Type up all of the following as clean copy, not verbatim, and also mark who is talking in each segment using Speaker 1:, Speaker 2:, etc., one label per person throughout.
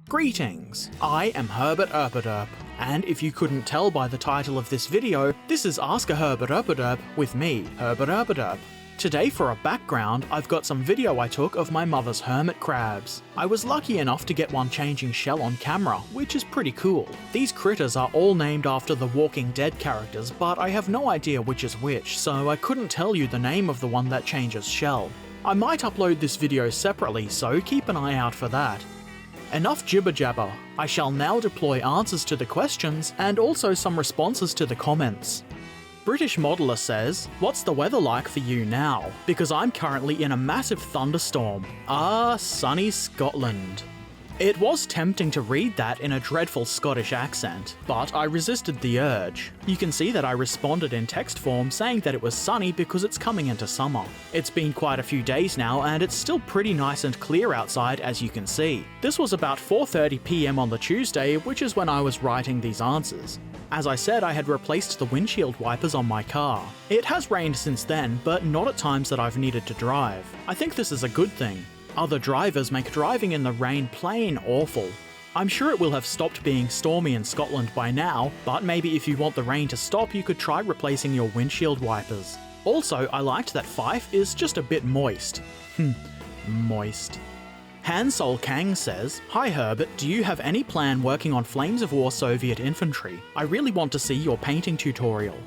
Speaker 1: Greetings, I am Herbert Erpaderp, and if you couldn't tell by the title of this video, this is Ask a Herbert Erpaderp with me, Herbert Erpaderp. Today for a background, I've got some video I took of my mother's hermit crabs. I was lucky enough to get one changing shell on camera, which is pretty cool. These critters are all named after the Walking Dead characters, but I have no idea which is which, so I couldn't tell you the name of the one that changes shell. I might upload this video separately, so keep an eye out for that. Enough jibber jabber, I shall now deploy answers to the questions and also some responses to the comments. British Modeler says, "What's the weather like for you now? Because I'm currently in a massive thunderstorm. Ah, sunny Scotland." It was tempting to read that in a dreadful Scottish accent, but I resisted the urge. You can see that I responded in text form saying that it was sunny because it's coming into summer. It's been quite a few days now and it's still pretty nice and clear outside, as you can see. This was about 4:30 PM on the Tuesday, which is when I was writing these answers. As I said, I had replaced the windshield wipers on my car. It has rained since then, but not at times that I've needed to drive. I think this is a good thing. Other drivers make driving in the rain plain awful. I'm sure it will have stopped being stormy in Scotland by now, but maybe if you want the rain to stop, you could try replacing your windshield wipers. Also, I liked that Fife is just a bit moist. Moist. Hansol Kang says, "Hi Herbert, do you have any plan working on Flames of War Soviet infantry? I really want to see your painting tutorial."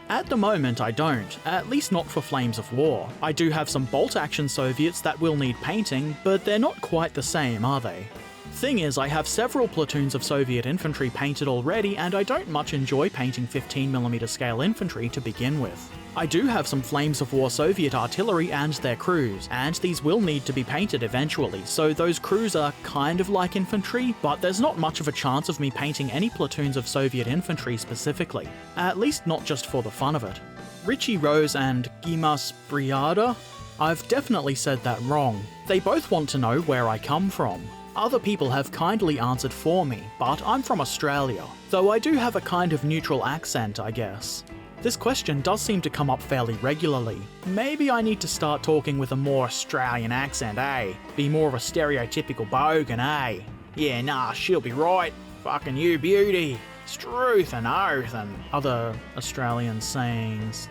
Speaker 1: At the moment I don't, at least not for Flames of War. I do have some bolt-action Soviets that will need painting, but they're not quite the same, are they? Thing is, I have several platoons of Soviet infantry painted already, and I don't much enjoy painting 15mm scale infantry to begin with. I do have some Flames of War Soviet artillery and their crews, and these will need to be painted eventually, so those crews are kind of like infantry, but there's not much of a chance of me painting any platoons of Soviet infantry specifically, at least not just for the fun of it. Richie Rose and Gimas Briada? I've definitely said that wrong. They both want to know where I come from. Other people have kindly answered for me, but I'm from Australia, though I do have a kind of neutral accent, I guess. This question does seem to come up fairly regularly. Maybe I need to start talking with a more Australian accent, eh? Be more of a stereotypical bogan, eh? Yeah, nah, she'll be right. Fucking you beauty. Struth and oath and other Australian sayings.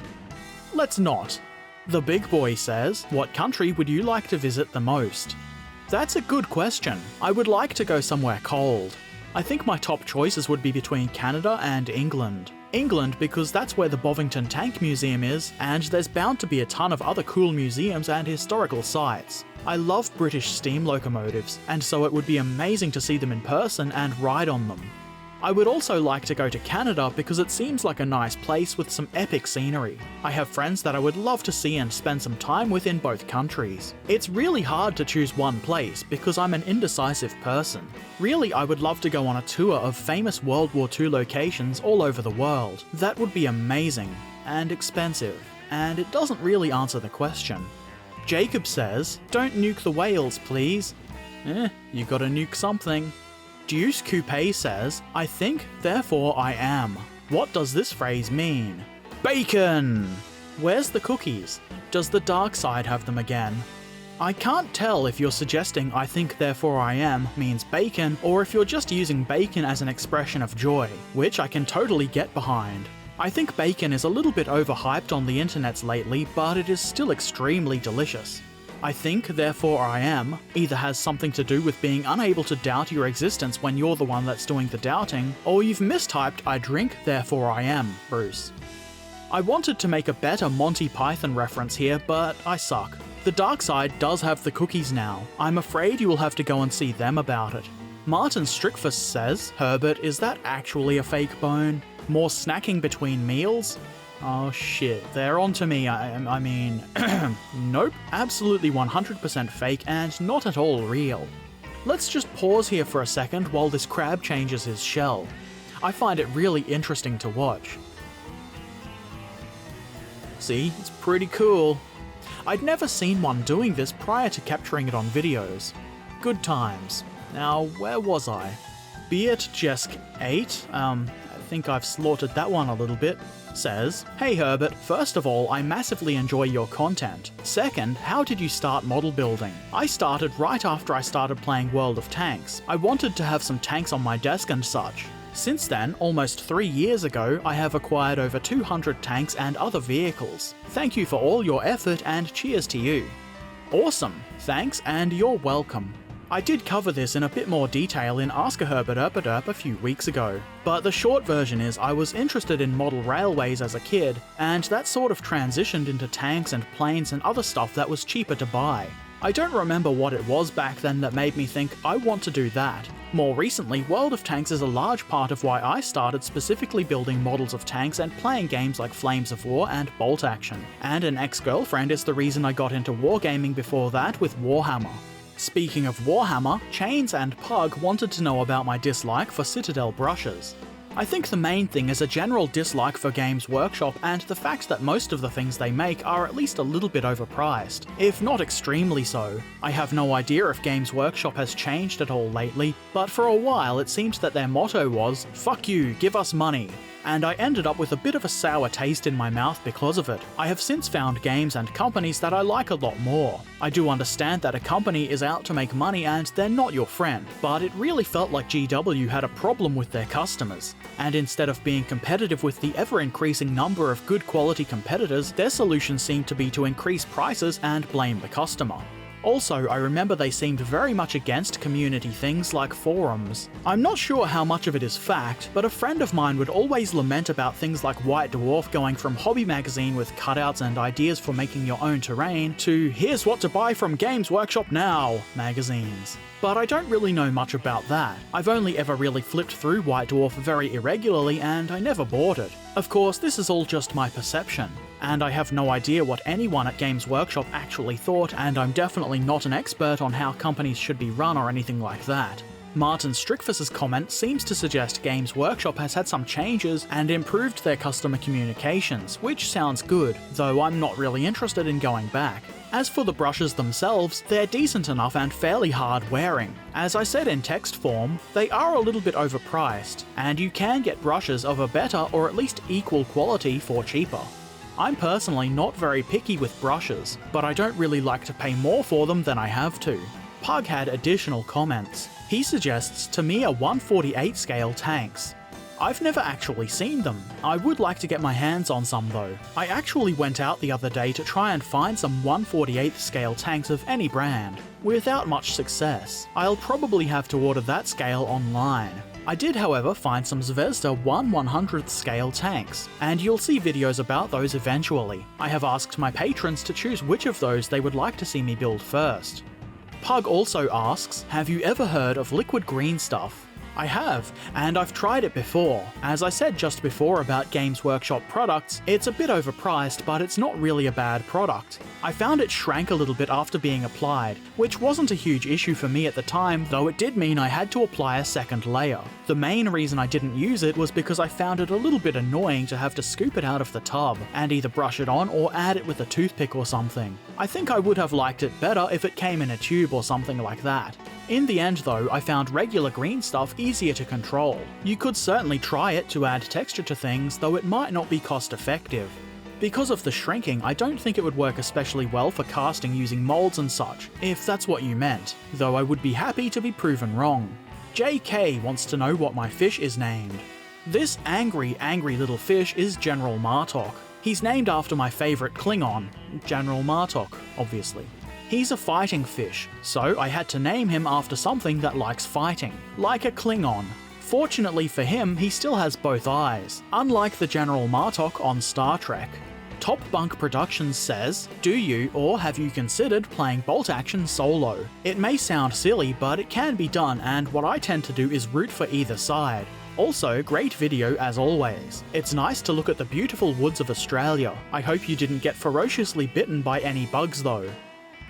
Speaker 1: Let's not. The Big Boy says, "What country would you like to visit the most?" That's a good question. I would like to go somewhere cold. I think my top choices would be between Canada and England. England because that's where the Bovington Tank Museum is, and there's bound to be a ton of other cool museums and historical sites. I love British steam locomotives, and so it would be amazing to see them in person and ride on them. I would also like to go to Canada because it seems like a nice place with some epic scenery. I have friends that I would love to see and spend some time with in both countries. It's really hard to choose one place because I'm an indecisive person. Really, I would love to go on a tour of famous World War II locations all over the world. That would be amazing and expensive, and it doesn't really answer the question. Jacob says, "Don't nuke the whales, please." You gotta nuke something. Deuce Coupe says, "I think, therefore I am." What does this phrase mean? Bacon! Where's the cookies? Does the dark side have them again? I can't tell if you're suggesting "I think, therefore I am" means bacon, or if you're just using bacon as an expression of joy, which I can totally get behind. I think bacon is a little bit overhyped on the internets lately, but it is still extremely delicious. "I think, therefore I am" either has something to do with being unable to doubt your existence when you're the one that's doing the doubting, or you've mistyped "I drink, therefore I am," Bruce. I wanted to make a better Monty Python reference here, but I suck. The dark side does have the cookies now. I'm afraid you will have to go and see them about it. Martin Strickfus says, "Herbert, is that actually a fake bone? More snacking between meals?" Oh shit, they're onto me, I mean, nope, absolutely 100% fake and not at all real. Let's just pause here for a second while this crab changes his shell. I find it really interesting to watch. See, it's pretty cool. I'd never seen one doing this prior to capturing it on videos. Good times. Now, where was I? Beat Jesk 8? think I've slaughtered that one a little bit, says, "Hey Herbert, first of all, I massively enjoy your content. Second, how did you start model building? I started right after I started playing World of Tanks. I wanted to have some tanks on my desk and such. Since then, almost 3 years ago, I have acquired over 200 tanks and other vehicles. Thank you for all your effort and cheers to you." Awesome, thanks and you're welcome. I did cover this in a bit more detail in Ask a Herbert Erpaderp a few weeks ago, but the short version is I was interested in model railways as a kid, and that sort of transitioned into tanks and planes and other stuff that was cheaper to buy. I don't remember what it was back then that made me think I want to do that. More recently, World of Tanks is a large part of why I started specifically building models of tanks and playing games like Flames of War and Bolt Action. And an ex-girlfriend is the reason I got into wargaming before that with Warhammer. Speaking of Warhammer, Chains and Pug wanted to know about my dislike for Citadel brushes. I think the main thing is a general dislike for Games Workshop and the fact that most of the things they make are at least a little bit overpriced, if not extremely so. I have no idea if Games Workshop has changed at all lately, but for a while it seemed that their motto was, "Fuck you, give us money." And I ended up with a bit of a sour taste in my mouth because of it. I have since found games and companies that I like a lot more. I do understand that a company is out to make money and they're not your friend, but it really felt like GW had a problem with their customers. And instead of being competitive with the ever-increasing number of good quality competitors, their solution seemed to be to increase prices and blame the customer. Also, I remember they seemed very much against community things like forums. I'm not sure how much of it is fact, but a friend of mine would always lament about things like White Dwarf going from hobby magazine with cutouts and ideas for making your own terrain to "here's what to buy from Games Workshop now" magazines. But I don't really know much about that. I've only ever really flipped through White Dwarf very irregularly and I never bought it. Of course, this is all just my perception, and I have no idea what anyone at Games Workshop actually thought, and I'm definitely not an expert on how companies should be run or anything like that. Martin Strickfuss's comment seems to suggest Games Workshop has had some changes and improved their customer communications, which sounds good, though I'm not really interested in going back. As for the brushes themselves, they're decent enough and fairly hard wearing. As I said in text form, they are a little bit overpriced, and you can get brushes of a better or at least equal quality for cheaper. I'm personally not very picky with brushes, but I don't really like to pay more for them than I have to. Pug had additional comments. He suggests Tamiya 1/48 scale tanks. I've never actually seen them. I would like to get my hands on some though. I actually went out the other day to try and find some 1/48 scale tanks of any brand, without much success. I'll probably have to order that scale online. I did however find some Zvezda 1/100th scale tanks, and you'll see videos about those eventually. I have asked my patrons to choose which of those they would like to see me build first. Pug also asks, have you ever heard of liquid green stuff? I have, and I've tried it before. As I said just before about Games Workshop products, it's a bit overpriced, but it's not really a bad product. I found it shrank a little bit after being applied, which wasn't a huge issue for me at the time, though it did mean I had to apply a second layer. The main reason I didn't use it was because I found it a little bit annoying to have to scoop it out of the tub, and either brush it on or add it with a toothpick or something. I think I would have liked it better if it came in a tube or something like that. In the end though, I found regular green stuff easier to control. You could certainly try it to add texture to things, though it might not be cost effective. Because of the shrinking, I don't think it would work especially well for casting using molds and such, if that's what you meant, though I would be happy to be proven wrong. JK wants to know what my fish is named. This angry little fish is General Martok. He's named after my favourite Klingon, General Martok, obviously. He's a fighting fish, so I had to name him after something that likes fighting, like a Klingon. Fortunately for him, he still has both eyes, unlike the General Martok on Star Trek. Top Bunk Productions says, do you or have you considered playing Bolt Action solo? It may sound silly, but it can be done, and what I tend to do is root for either side. Also, great video as always. It's nice to look at the beautiful woods of Australia. I hope you didn't get ferociously bitten by any bugs though.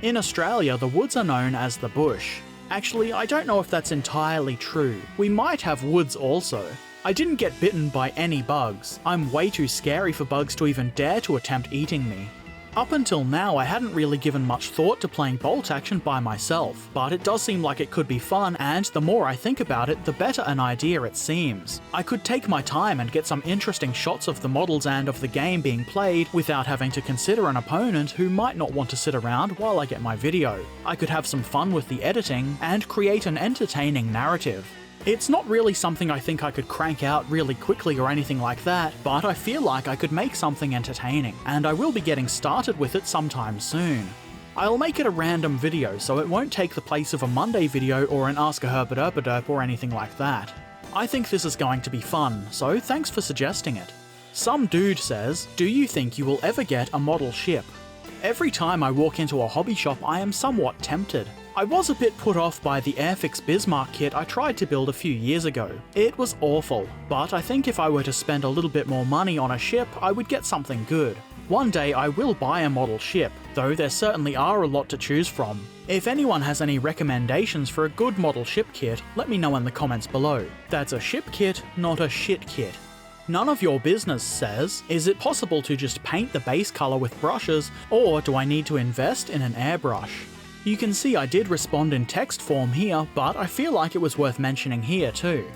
Speaker 1: In Australia, the woods are known as the bush. Actually, I don't know if that's entirely true. We might have woods also. I didn't get bitten by any bugs. I'm way too scary for bugs to even dare to attempt eating me. Up until now, I hadn't really given much thought to playing bolt action by myself, but it does seem like it could be fun, and the more I think about it, the better an idea it seems. I could take my time and get some interesting shots of the models and of the game being played without having to consider an opponent who might not want to sit around while I get my video. I could have some fun with the editing and create an entertaining narrative. It's not really something I think I could crank out really quickly or anything like that, but I feel like I could make something entertaining, and I will be getting started with it sometime soon. I'll make it a random video, so it won't take the place of a Monday video or an Ask a Herbert Erpaderp or anything like that. I think this is going to be fun, so thanks for suggesting it. Some dude says, do you think you will ever get a model ship? Every time I walk into a hobby shop, I am somewhat tempted. I was a bit put off by the Airfix Bismarck kit I tried to build a few years ago. It was awful, but I think if I were to spend a little bit more money on a ship, I would get something good. One day I will buy a model ship, though there certainly are a lot to choose from. If anyone has any recommendations for a good model ship kit, let me know in the comments below. That's a ship kit, not a shit kit. None of your business says, is it possible to just paint the base color with brushes, or do I need to invest in an airbrush? You can see I did respond in text form here, but I feel like it was worth mentioning here too.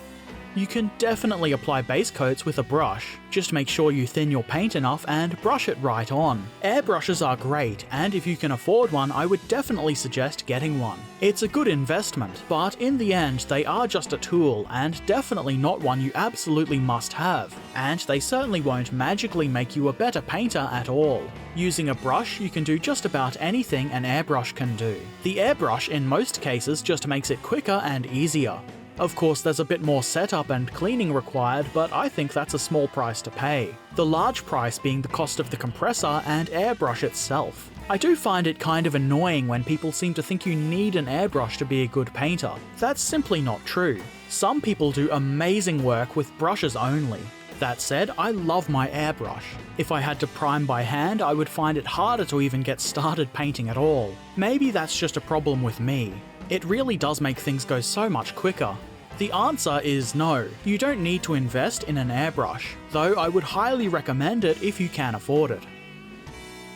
Speaker 1: You can definitely apply base coats with a brush, just make sure you thin your paint enough and brush it right on. Airbrushes are great, and if you can afford one, I would definitely suggest getting one. It's a good investment, but in the end they are just a tool and definitely not one you absolutely must have, and they certainly won't magically make you a better painter at all. Using a brush, you can do just about anything an airbrush can do. The airbrush in most cases just makes it quicker and easier. Of course, there's a bit more setup and cleaning required, but I think that's a small price to pay. The large price being the cost of the compressor and airbrush itself. I do find it kind of annoying when people seem to think you need an airbrush to be a good painter. That's simply not true. Some people do amazing work with brushes only. That said, I love my airbrush. If I had to prime by hand, I would find it harder to even get started painting at all. Maybe that's just a problem with me. It really does make things go so much quicker. The answer is no, you don't need to invest in an airbrush, though I would highly recommend it if you can afford it.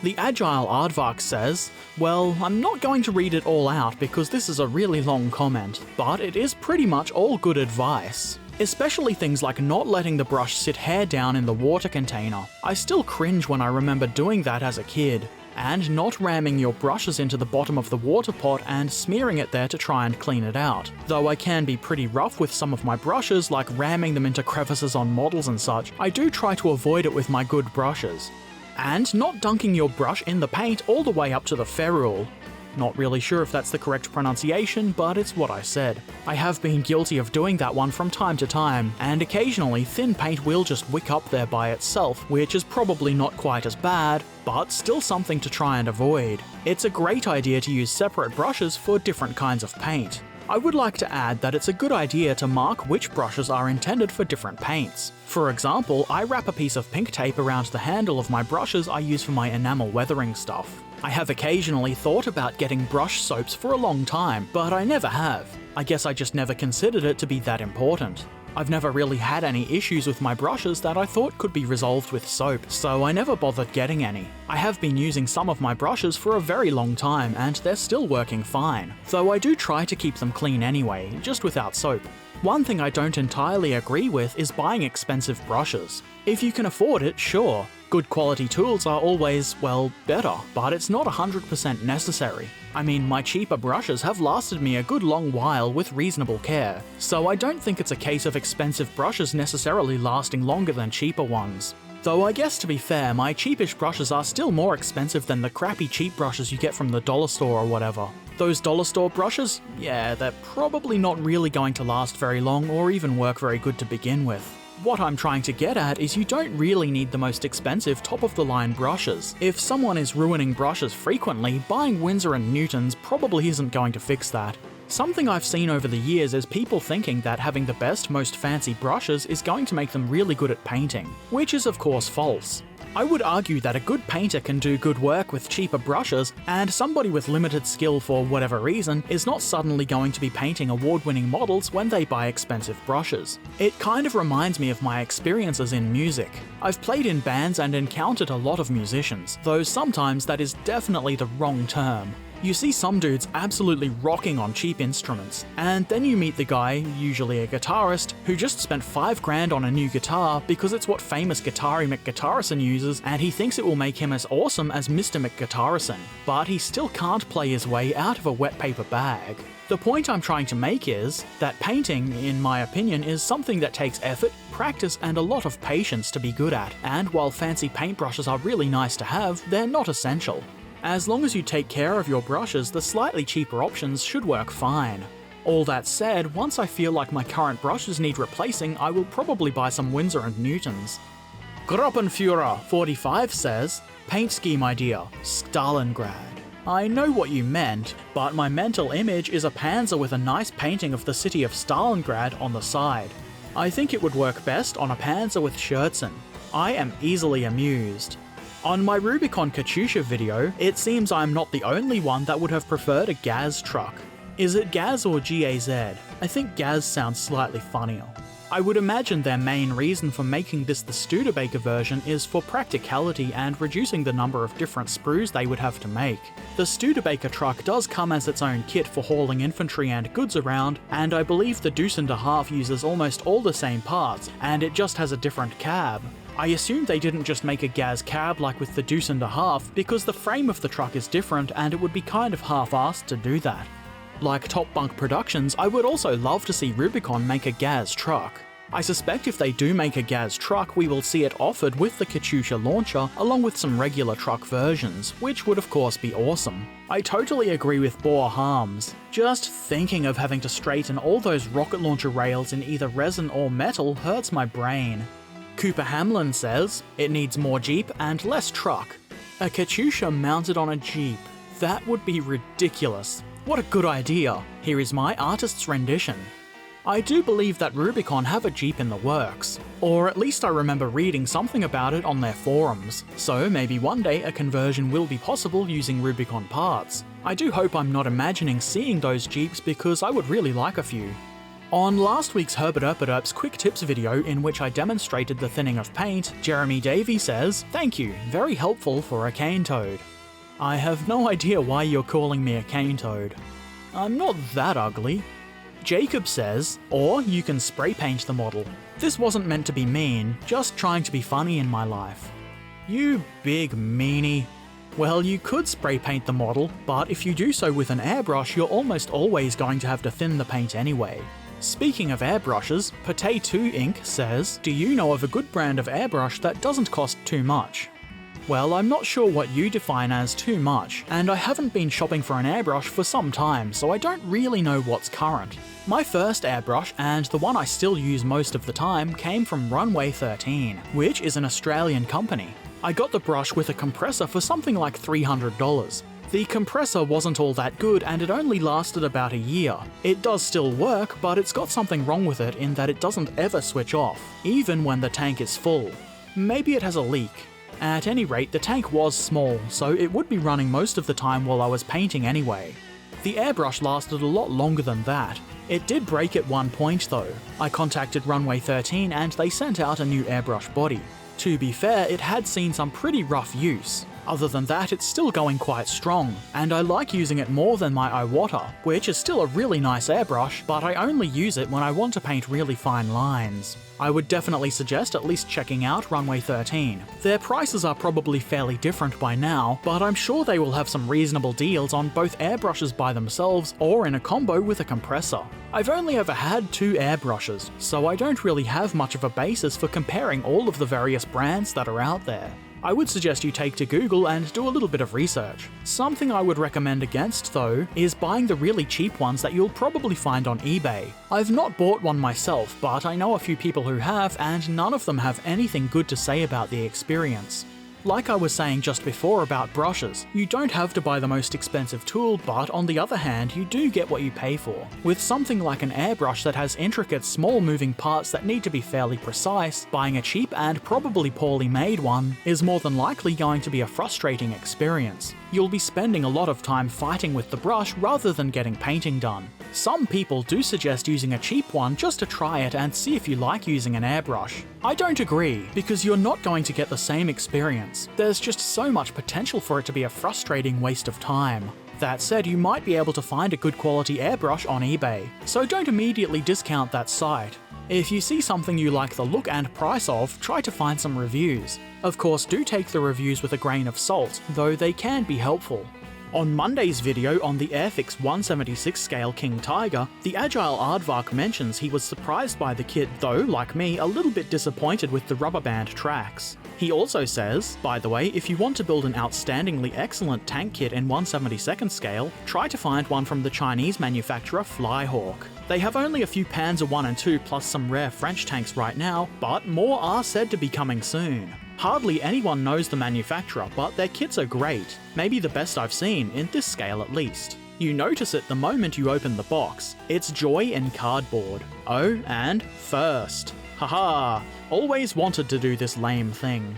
Speaker 1: The Agile Aardvark says, well, I'm not going to read it all out because this is a really long comment, but it is pretty much all good advice. Especially things like not letting the brush sit hair down in the water container. I still cringe when I remember doing that as a kid. And not ramming your brushes into the bottom of the water pot and smearing it there to try and clean it out. Though I can be pretty rough with some of my brushes, like ramming them into crevices on models and such, I do try to avoid it with my good brushes. And not dunking your brush in the paint all the way up to the ferrule. Not really sure if that's the correct pronunciation, but it's what I said. I have been guilty of doing that one from time to time, and occasionally thin paint will just wick up there by itself, which is probably not quite as bad, but still something to try and avoid. It's a great idea to use separate brushes for different kinds of paint. I would like to add that it's a good idea to mark which brushes are intended for different paints. For example, I wrap a piece of pink tape around the handle of my brushes I use for my enamel weathering stuff. I have occasionally thought about getting brush soaps for a long time, but I never have. I guess I just never considered it to be that important. I've never really had any issues with my brushes that I thought could be resolved with soap, so I never bothered getting any. I have been using some of my brushes for a very long time and they're still working fine, though I do try to keep them clean anyway, just without soap. One thing I don't entirely agree with is buying expensive brushes. If you can afford it, sure. Good quality tools are always, well, better, but it's not 100% necessary. I mean, my cheaper brushes have lasted me a good long while with reasonable care, so I don't think it's a case of expensive brushes necessarily lasting longer than cheaper ones. Though I guess to be fair, my cheapish brushes are still more expensive than the crappy cheap brushes you get from the dollar store or whatever. Those dollar store brushes, yeah, they're probably not really going to last very long or even work very good to begin with. What I'm trying to get at is you don't really need the most expensive top-of-the-line brushes. If someone is ruining brushes frequently, buying Winsor & Newtons probably isn't going to fix that. Something I've seen over the years is people thinking that having the best, most fancy brushes is going to make them really good at painting, which is of course false. I would argue that a good painter can do good work with cheaper brushes, and somebody with limited skill for whatever reason is not suddenly going to be painting award-winning models when they buy expensive brushes. It kind of reminds me of my experiences in music. I've played in bands and encountered a lot of musicians, though sometimes that is definitely the wrong term. You see some dudes absolutely rocking on cheap instruments, and then you meet the guy, usually a guitarist, who just spent $5 on a new guitar because it's what famous Guitar-y McGuitarison uses and he thinks it will make him as awesome as Mr. McGuitarison, but he still can't play his way out of a wet paper bag. The point I'm trying to make is that painting, in my opinion, is something that takes effort, practice, and a lot of patience to be good at, and while fancy paintbrushes are really nice to have, they're not essential. As long as you take care of your brushes, the slightly cheaper options should work fine. All that said, once I feel like my current brushes need replacing, I will probably buy some Winsor & Newtons. Gruppenführer45 says, paint scheme idea, Stalingrad. I know what you meant, but my mental image is a panzer with a nice painting of the city of Stalingrad on the side. I think it would work best on a panzer with Scherzen. I am easily amused. On my Rubicon Katyusha video, it seems I'm not the only one that would have preferred a Gaz truck. Is it Gaz or GAZ? I think Gaz sounds slightly funnier. I would imagine their main reason for making this the Studebaker version is for practicality and reducing the number of different sprues they would have to make. The Studebaker truck does come as its own kit for hauling infantry and goods around, and I believe the Deuce and a Half uses almost all the same parts, and it just has a different cab. I assume they didn't just make a Gaz cab like with the Deuce and a Half, because the frame of the truck is different and it would be kind of half-assed to do that. Like Top Bunk Productions, I would also love to see Rubicon make a Gaz truck. I suspect if they do make a Gaz truck, we will see it offered with the Katyusha launcher along with some regular truck versions, which would of course be awesome. I totally agree with Boar Harms. Just thinking of having to straighten all those rocket launcher rails in either resin or metal hurts my brain. Cooper Hamlin says, it needs more Jeep and less truck. A Katyusha mounted on a Jeep. That would be ridiculous. What a good idea. Here is my artist's rendition. I do believe that Rubicon have a Jeep in the works, or at least I remember reading something about it on their forums, so maybe one day a conversion will be possible using Rubicon parts. I do hope I'm not imagining seeing those Jeeps because I would really like a few. On last week's Herbert Erpaderp's quick tips video in which I demonstrated the thinning of paint, Jeremy Davey says, "Thank you, very helpful for a cane toad." I have no idea why you're calling me a cane toad. I'm not that ugly. Jacob says, or you can spray paint the model. This wasn't meant to be mean, just trying to be funny in my life. You big meanie. Well, you could spray paint the model, but if you do so with an airbrush, you're almost always going to have to thin the paint anyway. Speaking of airbrushes, Pate2 Inc. says, do you know of a good brand of airbrush that doesn't cost too much? Well, I'm not sure what you define as too much, and I haven't been shopping for an airbrush for some time, so I don't really know what's current. My first airbrush, and the one I still use most of the time, came from Runway 13, which is an Australian company. I got the brush with a compressor for something like $300. The compressor wasn't all that good and it only lasted about a year. It does still work, but it's got something wrong with it in that it doesn't ever switch off, even when the tank is full. Maybe it has a leak. At any rate, the tank was small, so it would be running most of the time while I was painting anyway. The airbrush lasted a lot longer than that. It did break at one point though. I contacted Runway 13 and they sent out a new airbrush body. To be fair, it had seen some pretty rough use. Other than that, it's still going quite strong, and I like using it more than my Iwata, which is still a really nice airbrush, but I only use it when I want to paint really fine lines. I would definitely suggest at least checking out Runway 13. Their prices are probably fairly different by now, but I'm sure they will have some reasonable deals on both airbrushes by themselves or in a combo with a compressor. I've only ever had 2 airbrushes, so I don't really have much of a basis for comparing all of the various brands that are out there. I would suggest you take to Google and do a little bit of research. Something I would recommend against, though, is buying the really cheap ones that you'll probably find on eBay. I've not bought one myself, but I know a few people who have, and none of them have anything good to say about the experience. Like I was saying just before about brushes, you don't have to buy the most expensive tool, but on the other hand, you do get what you pay for. With something like an airbrush that has intricate small moving parts that need to be fairly precise, buying a cheap and probably poorly made one is more than likely going to be a frustrating experience. You'll be spending a lot of time fighting with the brush rather than getting painting done. Some people do suggest using a cheap one just to try it and see if you like using an airbrush. I don't agree, because you're not going to get the same experience. There's just so much potential for it to be a frustrating waste of time. That said, you might be able to find a good quality airbrush on eBay, so don't immediately discount that site. If you see something you like the look and price of, try to find some reviews. Of course, do take the reviews with a grain of salt, though they can be helpful. On Monday's video on the Airfix 176 scale King Tiger, the Agile Aardvark mentions he was surprised by the kit, though, like me, a little bit disappointed with the rubber band tracks. He also says, by the way, if you want to build an outstandingly excellent tank kit in 1/72nd scale, try to find one from the Chinese manufacturer Flyhawk. They have only a few Panzer 1 and 2 plus some rare French tanks right now, but more are said to be coming soon. Hardly anyone knows the manufacturer, but their kits are great, maybe the best I've seen, in this scale at least. You notice it the moment you open the box. It's joy in cardboard. Oh, and first. Haha, always wanted to do this lame thing.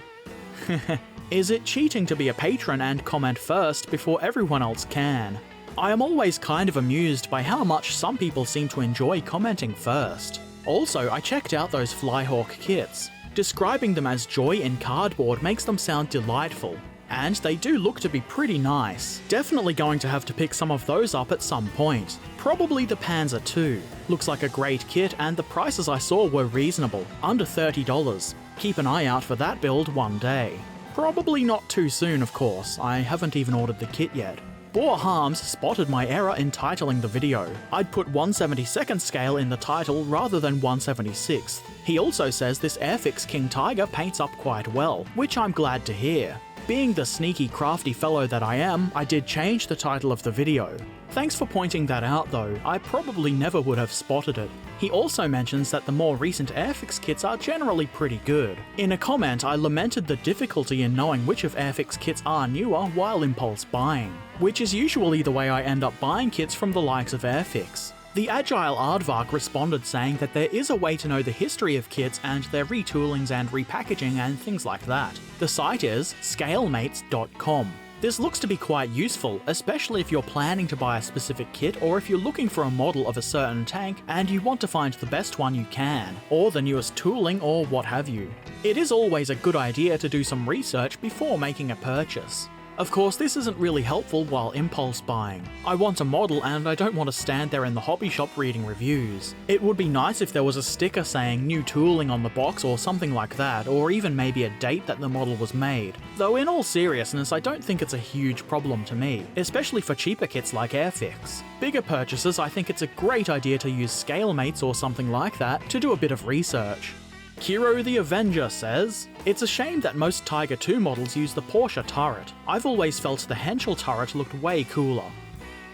Speaker 1: Is it cheating to be a patron and comment first before everyone else can? I am always kind of amused by how much some people seem to enjoy commenting first. Also, I checked out those Flyhawk kits. Describing them as joy in cardboard makes them sound delightful, and they do look to be pretty nice. Definitely going to have to pick some of those up at some point. Probably the Panzer 2. Looks like a great kit, and the prices I saw were reasonable, under $30. Keep an eye out for that build one day. Probably not too soon, of course. I haven't even ordered the kit yet. Boar Harms spotted my error in titling the video. I'd put 1/72nd scale in the title rather than 1/76th. He also says this Airfix King Tiger paints up quite well, which I'm glad to hear. Being the sneaky crafty fellow that I am, I did change the title of the video. Thanks for pointing that out though, I probably never would have spotted it. He also mentions that the more recent Airfix kits are generally pretty good. In a comment, I lamented the difficulty in knowing which of Airfix kits are newer while impulse buying, which is usually the way I end up buying kits from the likes of Airfix. The Agile Aardvark responded saying that there is a way to know the history of kits and their retoolings and repackaging and things like that. The site is scalemates.com. This looks to be quite useful, especially if you're planning to buy a specific kit or if you're looking for a model of a certain tank and you want to find the best one you can, or the newest tooling or what have you. It is always a good idea to do some research before making a purchase. Of course, this isn't really helpful while impulse buying. I want a model and I don't want to stand there in the hobby shop reading reviews. It would be nice if there was a sticker saying new tooling on the box or something like that, or even maybe a date that the model was made. Though in all seriousness, I don't think it's a huge problem to me, especially for cheaper kits like Airfix. Bigger purchases, I think it's a great idea to use Scalemates or something like that to do a bit of research. Kiro the Avenger says, "It's a shame that most Tiger II models use the Porsche turret. I've always felt the Henschel turret looked way cooler."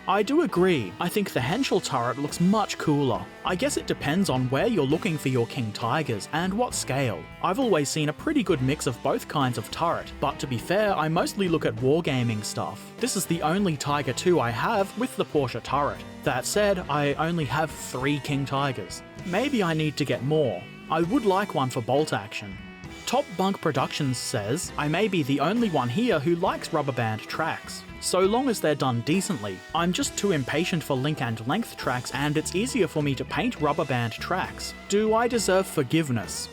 Speaker 1: I do agree, I think the Henschel turret looks much cooler. I guess it depends on where you're looking for your King Tigers and what scale. I've always seen a pretty good mix of both kinds of turret, but to be fair, I mostly look at Wargaming stuff. This is the only Tiger II I have with the Porsche turret. That said, I only have 3 King Tigers. Maybe I need to get more. I would like one for bolt action. Top Bunk Productions says, "I may be the only one here who likes rubber band tracks. So long as they're done decently. I'm just too impatient for link and length tracks and it's easier for me to paint rubber band tracks. Do I deserve forgiveness?"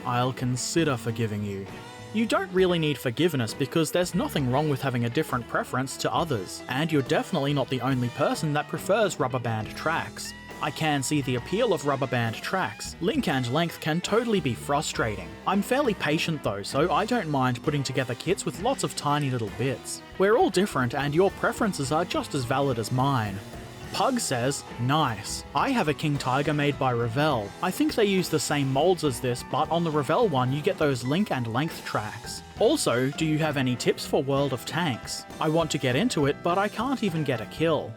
Speaker 1: I'll consider forgiving you. You don't really need forgiveness because there's nothing wrong with having a different preference to others, and you're definitely not the only person that prefers rubber band tracks. I can see the appeal of rubber band tracks. Link and length can totally be frustrating. I'm fairly patient though, so I don't mind putting together kits with lots of tiny little bits. We're all different and your preferences are just as valid as mine. Pug says, "Nice. I have a King Tiger made by Revell. I think they use the same molds as this, but on the Revell one you get those link and length tracks. Also, do you have any tips for World of Tanks? I want to get into it, but I can't even get a kill."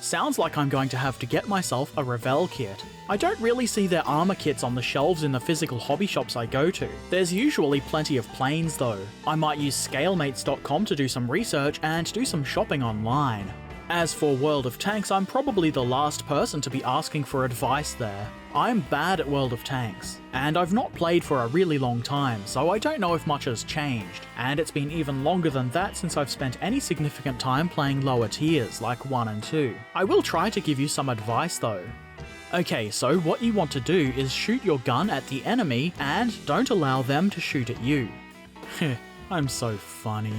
Speaker 1: Sounds like I'm going to have to get myself a Revel kit. I don't really see their armor kits on the shelves in the physical hobby shops I go to. There's usually plenty of planes though. I might use scalemates.com to do some research and do some shopping online. As for World of Tanks, I'm probably the last person to be asking for advice there. I'm bad at World of Tanks, and I've not played for a really long time, so I don't know if much has changed, and it's been even longer than that since I've spent any significant time playing lower tiers like 1 and 2. I will try to give you some advice though. Okay, so what you want to do is shoot your gun at the enemy and don't allow them to shoot at you. I'm so funny.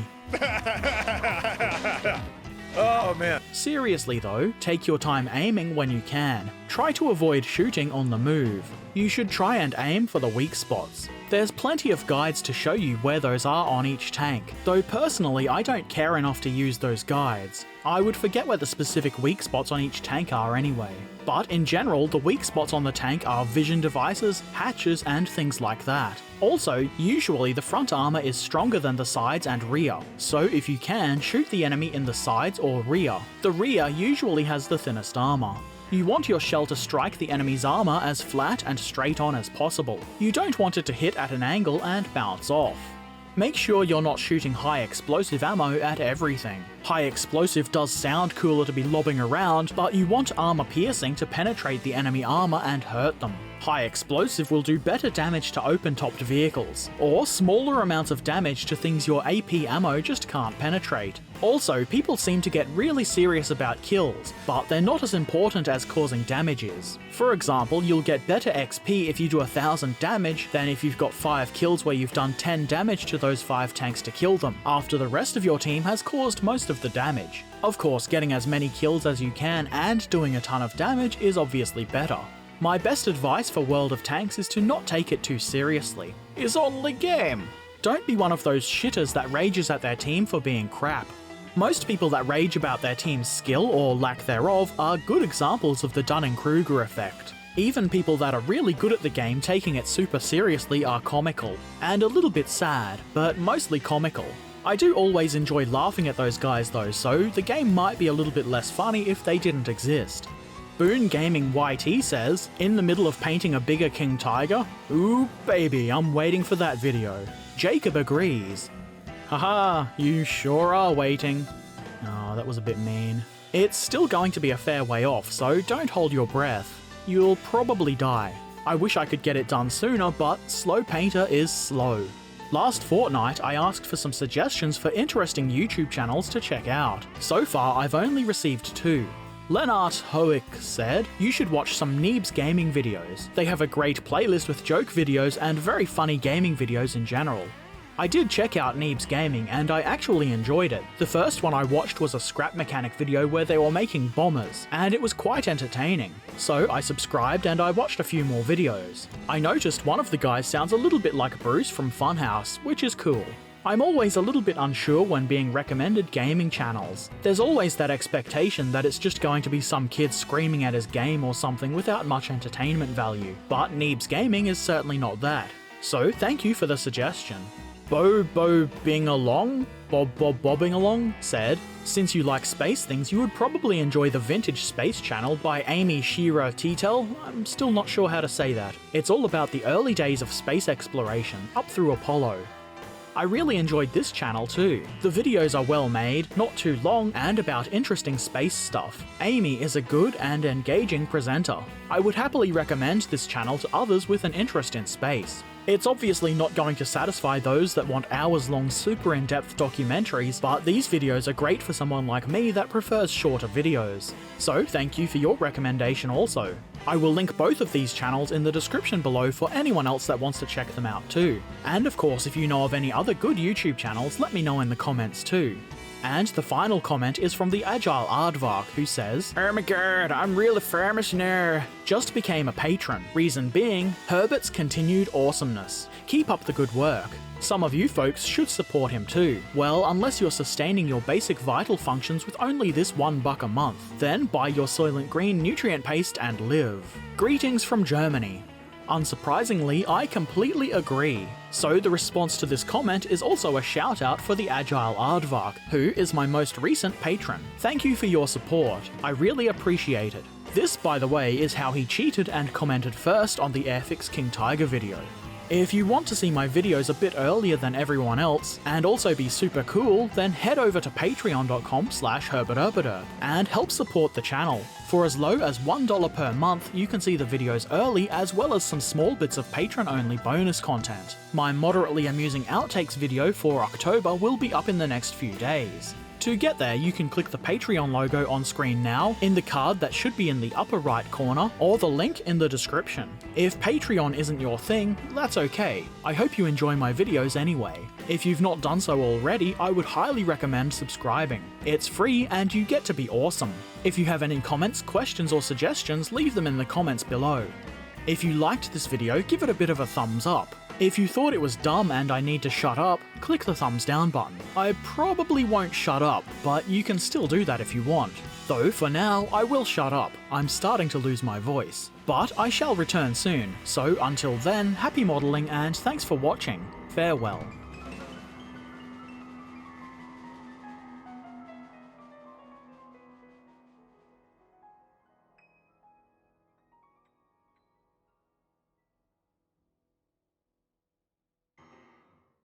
Speaker 2: Oh man.
Speaker 1: Seriously though, take your time aiming when you can. Try to avoid shooting on the move. You should try and aim for the weak spots. There's plenty of guides to show you where those are on each tank, though personally I don't care enough to use those guides. I would forget where the specific weak spots on each tank are anyway. But in general, the weak spots on the tank are vision devices, hatches, and things like that. Also, usually the front armor is stronger than the sides and rear, so if you can, shoot the enemy in the sides or rear. The rear usually has the thinnest armor. You want your shell to strike the enemy's armor as flat and straight on as possible. You don't want it to hit at an angle and bounce off. Make sure you're not shooting high explosive ammo at everything. High explosive does sound cooler to be lobbing around, but you want armor piercing to penetrate the enemy armor and hurt them. High explosive will do better damage to open-topped vehicles, or smaller amounts of damage to things your AP ammo just can't penetrate. Also, people seem to get really serious about kills, but they're not as important as causing damage is. For example, you'll get better XP if you do 1000 damage than if you've got 5 kills where you've done 10 damage to those 5 tanks to kill them, after the rest of your team has caused most of the damage. Of course, getting as many kills as you can and doing a ton of damage is obviously better. My best advice for World of Tanks is to not take it too seriously. It's only game! Don't be one of those shitters that rages at their team for being crap. Most people that rage about their team's skill or lack thereof are good examples of the Dunning-Kruger effect. Even people that are really good at the game taking it super seriously are comical, and a little bit sad, but mostly comical. I do always enjoy laughing at those guys though, so the game might be a little bit less funny if they didn't exist. Boon Gaming YT says, in the middle of painting a bigger king tiger? Ooh baby, I'm waiting for that video. Jacob agrees. Haha, you sure are waiting. Oh, that was a bit mean. It's still going to be a fair way off, so don't hold your breath. You'll probably die. I wish I could get it done sooner, but slow painter is slow. Last fortnight, I asked for some suggestions for interesting YouTube channels to check out. So far, I've only received 2. Lennart Hoek said, you should watch some Neebs gaming videos. They have a great playlist with joke videos and very funny gaming videos in general. I did check out Neebs Gaming and I actually enjoyed it. The first one I watched was a scrap mechanic video where they were making bombers, and it was quite entertaining. So I subscribed and I watched a few more videos. I noticed one of the guys sounds a little bit like Bruce from Funhouse, which is cool. I'm always a little bit unsure when being recommended gaming channels. There's always that expectation that it's just going to be some kid screaming at his game or something without much entertainment value, but Neebs Gaming is certainly not that. So thank you for the suggestion. Bobbing along said, since you like space things, you would probably enjoy the Vintage Space channel by Amy Shira Titel. I'm still not sure how to say that. It's all about the early days of space exploration, up through Apollo. I really enjoyed this channel too. The videos are well made, not too long, and about interesting space stuff. Amy is a good and engaging presenter. I would happily recommend this channel to others with an interest in space. It's obviously not going to satisfy those that want hours-long super in-depth documentaries, but these videos are great for someone like me that prefers shorter videos. So thank you for your recommendation also. I will link both of these channels in the description below for anyone else that wants to check them out too. And of course, if you know of any other good YouTube channels, let me know in the comments too. And the final comment is from the Agile Aardvark, who says, "Oh my god, I'm really famous now." Just became a patron. Reason being, Herbert's continued awesomeness. Keep up the good work. Some of you folks should support him too. Well, unless you're sustaining your basic vital functions with only this $1 a month, then buy your Soylent Green nutrient paste and live. Greetings from Germany. Unsurprisingly, I completely agree. So the response to this comment is also a shout out for the Agile Aardvark, who is my most recent patron. Thank you for your support, I really appreciate it. This, by the way, is how he cheated and commented first on the Airfix King Tiger video. If you want to see my videos a bit earlier than everyone else, and also be super cool, then head over to patreon.com/Herbert Erpaderp and help support the channel. For as low as $1 per month, you can see the videos early as well as some small bits of patron-only bonus content. My moderately amusing outtakes video for October will be up in the next few days. To get there, you can click the Patreon logo on screen now, in the card that should be in the upper right corner, or the link in the description. If Patreon isn't your thing, that's okay. I hope you enjoy my videos anyway. If you've not done so already, I would highly recommend subscribing. It's free and you get to be awesome. If you have any comments, questions or suggestions, leave them in the comments below. If you liked this video, give it a bit of a thumbs up. If you thought it was dumb and I need to shut up, click the thumbs down button. I probably won't shut up, but you can still do that if you want. Though for now, I will shut up. I'm starting to lose my voice. But I shall return soon, so until then, happy modelling and thanks for watching. Farewell.